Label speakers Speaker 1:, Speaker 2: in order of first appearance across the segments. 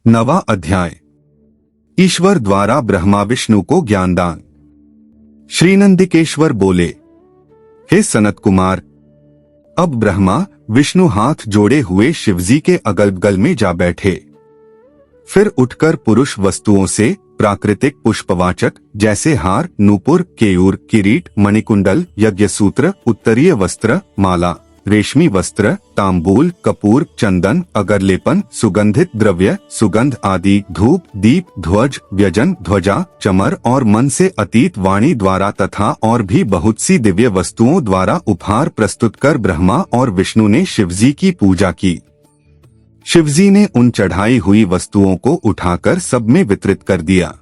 Speaker 1: नवा अध्याय। ईश्वर द्वारा ब्रह्मा विष्णु को ज्ञानदान। श्रीनंदिकेश्वर बोले, हे सनत कुमार, अब ब्रह्मा विष्णु हाथ जोड़े हुए शिवजी के अगल बगल में जा बैठे। फिर उठकर पुरुष वस्तुओं से प्राकृतिक पुष्पवाचक जैसे हार, नूपुर, केयूर, किरीट, मणिकुंडल, यज्ञसूत्र, उत्तरीय वस्त्र, माला, रेशमी वस्त्र, तांबूल, कपूर, चंदन, अगरलेपन, सुगंधित द्रव्य, सुगंध आदि, धूप, दीप, ध्वज, व्यजन, ध्वजा, चमर और मन से अतीत वाणी द्वारा तथा और भी बहुत सी दिव्य वस्तुओं द्वारा उपहार प्रस्तुत कर ब्रह्मा और विष्णु ने शिवजी की पूजा की। शिवजी ने उन चढ़ाई हुई वस्तुओं को उठाकर सब में वितरित कर दिया।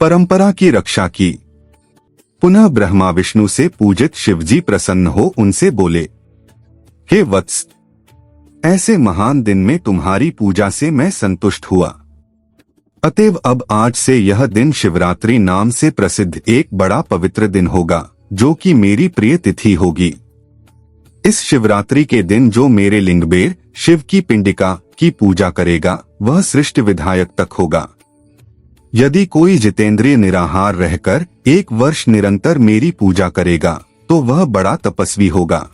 Speaker 1: परंपरा की रक्षा की। पुनः ब्रह्मा विष्णु से पूजित शिवजी प्रसन्न हो उनसे बोले, हे वत्स, ऐसे महान दिन में तुम्हारी पूजा से मैं संतुष्ट हुआ। अतएव अब आज से यह दिन शिवरात्रि नाम से प्रसिद्ध एक बड़ा पवित्र दिन होगा, जो कि मेरी प्रिय तिथि होगी। इस शिवरात्रि के दिन जो मेरे लिंगबेर शिव की पिंडिका की पूजा करेगा, वह सृष्टि विधायक तक होगा। यदि कोई जितेंद्रिय निराहार रहकर 1 वर्ष निरंतर मेरी पूजा करेगा, तो वह बड़ा तपस्वी होगा।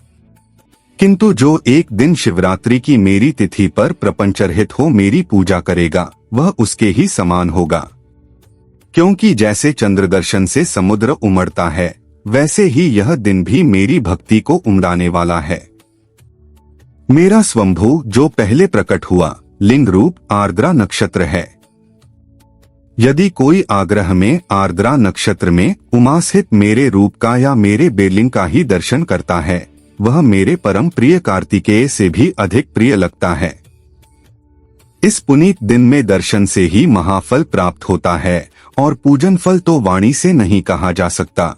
Speaker 1: किंतु जो एक दिन शिवरात्रि की मेरी तिथि पर प्रपंचरहित हो मेरी पूजा करेगा, वह उसके ही समान होगा। क्योंकि जैसे चंद्र दर्शन से समुद्र उमड़ता है, वैसे ही यह दिन भी मेरी भक्ति को उमड़ाने वाला है। मेरा स्वंभू जो पहले प्रकट हुआ लिंग रूप आर्द्रा नक्षत्र है। यदि कोई आग्रह में आर्द्रा नक्षत्र में उमास्थित मेरे रूप का या मेरे बेलिंग का ही दर्शन करता है, वह मेरे परम प्रिय कार्तिकेय से भी अधिक प्रिय लगता है। इस पुनीत दिन में दर्शन से ही महाफल प्राप्त होता है और पूजन फल तो वाणी से नहीं कहा जा सकता।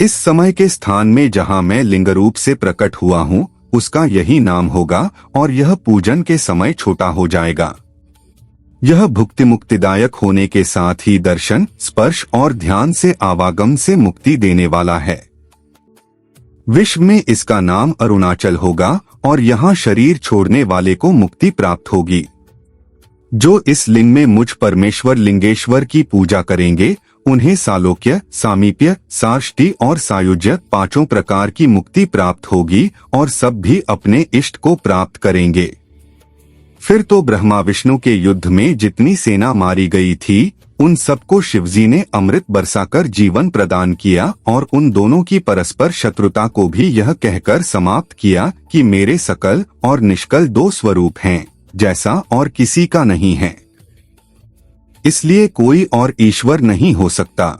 Speaker 1: इस समय के स्थान में जहाँ मैं लिंग रूप से प्रकट हुआ हूँ, उसका यही नाम होगा और यह पूजन के समय छोटा हो जाएगा। यह भुक्ति मुक्तिदायक होने के साथ ही दर्शन, स्पर्श और ध्यान से आवागम से मुक्ति देने वाला है। विश्व में इसका नाम अरुणाचल होगा और यहाँ शरीर छोड़ने वाले को मुक्ति प्राप्त होगी। जो इस लिंग में मुझ परमेश्वर लिंगेश्वर की पूजा करेंगे, उन्हें सालोक्य, सामीप्य, साष्टी और सायुज्य 5 प्रकार की मुक्ति प्राप्त होगी और सब भी अपने इष्ट को प्राप्त करेंगे। फिर तो ब्रह्मा विष्णु के युद्ध में जितनी सेना मारी गई थी, उन सबको शिवजी ने अमृत बरसाकर जीवन प्रदान किया और उन दोनों की परस्पर शत्रुता को भी यह कहकर समाप्त किया कि मेरे सकल और निष्कल 2 स्वरूप हैं, जैसा और किसी का नहीं है। इसलिए कोई और ईश्वर नहीं हो सकता।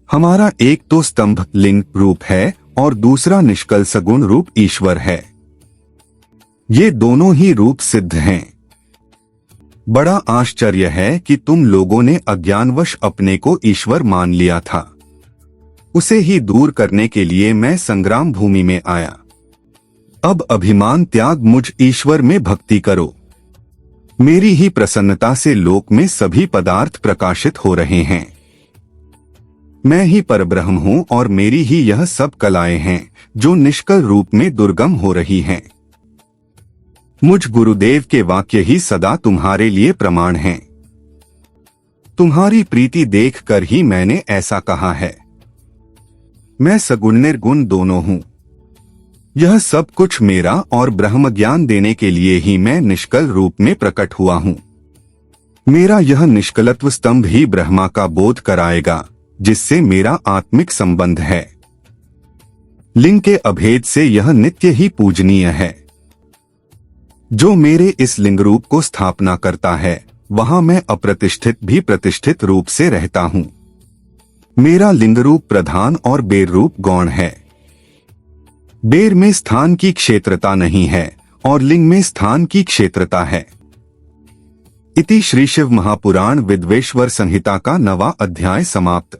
Speaker 1: हमारा एक तो स्तंभ लिंग रूप है और दूसरा निष्कल सगुण रूप ईश्वर है। ये दोनों ही रूप सिद्ध हैं। बड़ा आश्चर्य है कि तुम लोगों ने अज्ञानवश अपने को ईश्वर मान लिया था। उसे ही दूर करने के लिए मैं संग्राम भूमि में आया। अब अभिमान त्याग मुझ ईश्वर में भक्ति करो। मेरी ही प्रसन्नता से लोक में सभी पदार्थ प्रकाशित हो रहे हैं। मैं ही परब्रह्म हूँ और मेरी ही यह सब कलाएं हैं जो निष्कल रूप में दुर्गम हो रही हैं। मुझ गुरुदेव के वाक्य ही सदा तुम्हारे लिए प्रमाण हैं। तुम्हारी प्रीति देखकर ही मैंने ऐसा कहा है। मैं सगुण निर्गुण दोनों हूँ। यह सब कुछ मेरा और ब्रह्म ज्ञान देने के लिए ही मैं निष्कल रूप में प्रकट हुआ हूँ। मेरा यह निष्कलत्व स्तंभ ही ब्रह्मा का बोध कराएगा, जिससे मेरा आत्मिक संबंध है। लिंग के अभेद से यह नित्य ही पूजनीय है। जो मेरे इस लिंग रूप को स्थापना करता है, वहां मैं अप्रतिष्ठित भी प्रतिष्ठित रूप से रहता हूँ। मेरा लिंग रूप प्रधान और बेर रूप गौण है। बेर में स्थान की क्षेत्रता नहीं है और लिंग में स्थान की क्षेत्रता है। इति श्री शिव महापुराण विद्वेश्वर संहिता का 9वां अध्याय समाप्त।